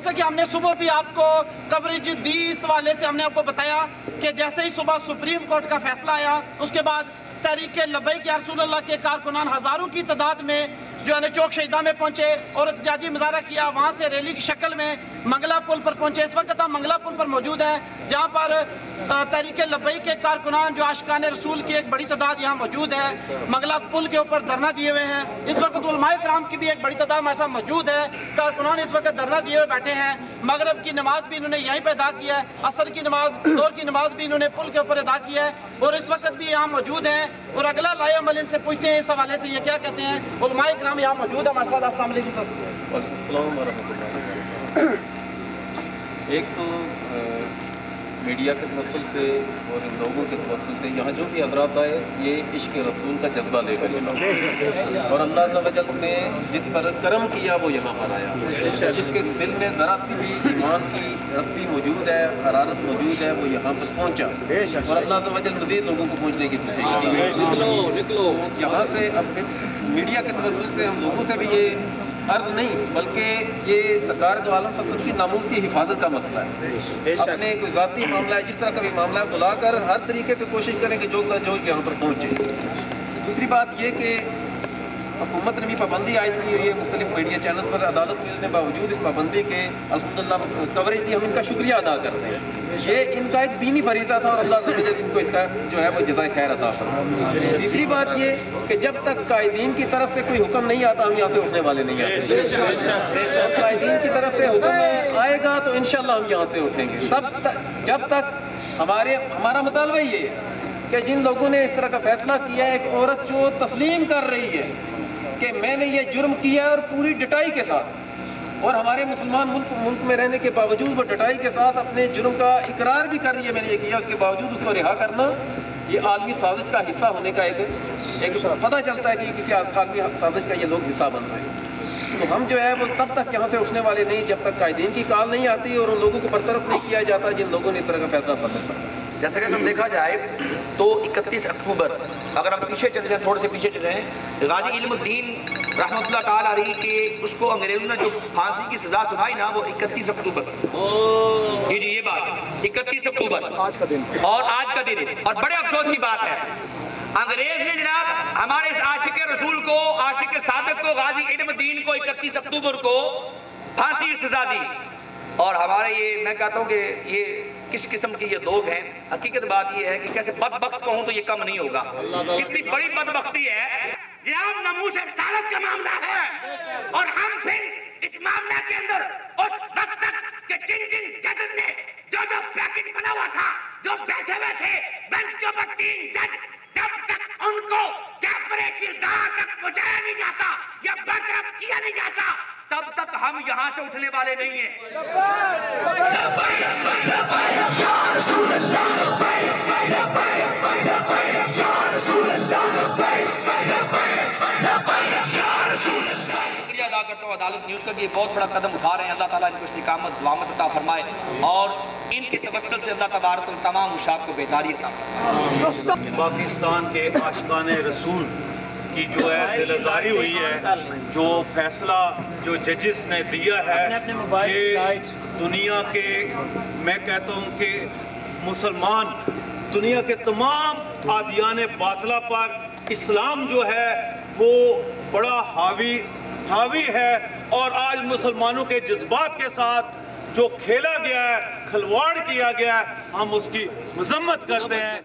جیسا کہ ہم نے صبح بھی آپ کو کوریج دی، اس حوالے سے ہم نے آپ کو بتایا کہ جیسے ہی صبح سپریم کورٹ کا فیصلہ آیا، اس کے بعد تحریک لبیک یا رسول اللہ کے کارکنان ہزاروں کی تعداد میں جو ہے چوک شہیدہ میں پہنچے اور احتجاجی مظاہرہ کیا، وہاں سے ریلی کی شکل میں منگلا پل پر پہنچے۔ اس وقت ہم منگلا پل پر موجود ہیں، جہاں پر تحریک لبیک کے کارکنان جو عاشقان رسول کی ایک بڑی تعداد یہاں موجود ہے، منگلا پل کے اوپر دھرنا دیے ہوئے ہیں۔ اس وقت علماء کرام کی بھی ایک بڑی تعداد ہمارے ساتھ موجود ہے، کارکنان اس وقت دھرنا دیے ہوئے بیٹھے ہیں۔ مغرب کی نماز بھی انہوں نے یہیں پہ ادا کیا ہے، عصر کی نماز، ظہر کی نماز بھی انہوں نے پل کے اوپر ادا کیا ہے، اور اس وقت بھی یہاں موجود ہیں۔ اور اگلا لائحہ عمل ان سے پوچھتے ہیں اس حوالے سے یہ کیا کہتے ہیں۔ علماء کرام یہاں موجود ہیں ہمارے ساتھ۔ السلام علیکم۔ وعلیکم السلام ورحمۃ اللہ۔ ایک تو میڈیا کے توسل سے اور ان لوگوں کے توسل سے یہاں جو بھی حضرات آئے، یہ عشق رسول کا جذبہ لے کر یہاں، اور اللہ عز و جل نے جس پر کرم کیا وہ یہاں پر آیا، جس کے دل میں ذرا سی بھی ایمان کی رغبتی موجود ہے، حرارت موجود ہے، وہ یہاں پر پہنچا، اور اللہ عز و جل مزید لوگوں کو پہنچنے کی توفیق نکلو یہاں سے۔ اب پھر میڈیا کے توسل سے ہم لوگوں سے بھی یہ عرض نہیں، بلکہ یہ سرکار دو عالم صلی اللہ علیہ وسلم کی ناموس کی حفاظت کا مسئلہ ہے۔ اپنے کوئی ذاتی معاملہ ہے، جس طرح کا بھی معاملہ ہے، بلا کر ہر طریقے سے کوشش کریں کہ جو یہاں پر پہنچے۔ دوسری بات یہ کہ حکومت نے بھی پابندی عائد کی ہوئی ہے مختلف میڈیا چینلز پر، عدالت نے باوجود اس پابندی کے الحمدللہ کوریج دی، ہم ان کا شکریہ ادا کرتے ہیں۔ یہ ان کا ایک دینی فریضہ تھا، اور اللہ عز و جل ان کو اس کا جو ہے وہ جزائے خیر عطا فرمائے۔ تیسری بات یہ کہ جب تک قائدین کی طرف سے کوئی حکم نہیں آتا، ہم یہاں سے اٹھنے والے نہیں آتے۔ قائدین کی طرف سے حکم آئے گا تو انشاءاللہ ہم یہاں سے اٹھیں گے۔ جب تک ہمارا مطالبہ یہ ہے کہ جن لوگوں نے اس طرح کا فیصلہ کیا ہے، ایک عورت جو تسلیم کر رہی ہے کہ میں نے یہ جرم کیا ہے، اور پوری ڈٹائی کے ساتھ، اور ہمارے مسلمان ملک میں رہنے کے باوجود وہ ڈٹائی کے ساتھ اپنے جرم کا اقرار بھی کر رہی ہے میں نے یہ کیا، اس کے باوجود اس کو رہا کرنا، یہ عالمی سازش کا حصہ ہونے کا ایک پتہ چلتا ہے کہ یہ کسی عالمی سازش کا یہ لوگ حصہ بن رہے ہیں۔ تو ہم جو ہے وہ تب تک یہاں سے اٹھنے والے نہیں جب تک قائدین کی کال نہیں آتی اور ان لوگوں کو برطرف نہیں کیا جاتا جن لوگوں نے اس طرح کا فیصلہ صادر کیا۔ جیسا کہ ہم دیکھا جائے تو 31 اکتوبر، اگر ہم پیچھے چلے جائیں، تھوڑے سے پیچھے چلے جائیں، غازی علم الدین رحمۃ اللہ تعالیٰ علیہ کے اس کو انگریزوں نے جو پھانسی کی سزا سنائی نا، وہ 31 اکتوبر، جی یہ بات 31 اکتوبر آج کا دن، اور آج کا دن ہے، اور بڑے افسوس کی بات ہے انگریز نے جناب ہمارے اس عاشق رسول کو، عاشق صادق کو، غازی علم الدین کو 31 اکتوبر کو پھانسی کی سزا دی۔ اور ہمارے یہ میں کہتا ہوں کہ یہ کس قسم کے یہ لوگ ہیں۔ حقیقت بات یہ ہے کہ کیسے بدبخت کہوں تو یہ کم نہیں ہوگا، کتنی بڑی بدبختی ہے۔ یہ ناموس رسالت کا معاملہ ہے، اور ہم پھر اس معاملہ کے اندر اس وقت تک کہ جن ججز نے جو پیکج بنا ہوا تھا، جو بیٹھے ہوئے تھے بینچ کے اوپر 3 جج، جب تک ان کو کافر کردار تک پہنچایا نہیں جاتا یا برطرف کیا نہیں جاتا، تب تک ہم یہاں سے اٹھنے والے نہیں ہیں۔ شکریہ ادا کرتا ہوں عدالت نیوز کا بھی ایک بہت بڑا قدم اٹھا رہے ہیں، اللہ تعالیٰ ان کو استقامت دلامت عطا فرمائے، اور ان کے توسل سے اللہ تبارک و تمام مشاہد کو بیداری عطا فرمائے۔ پاکستان کے عاشقان رسول کی جو ہے دل آزاری ہوئی ہے، جو فیصلہ جو ججز نے دیا ہے، یہ دنیا کے میں کہتا ہوں کہ مسلمان دنیا کے تمام ادیان باطلہ پر اسلام جو ہے وہ بڑا حاوی ہے، اور آج مسلمانوں کے جذبات کے ساتھ جو کھیلا گیا ہے، کھلواڑ کیا گیا ہے، ہم اس کی مذمت کرتے ہیں۔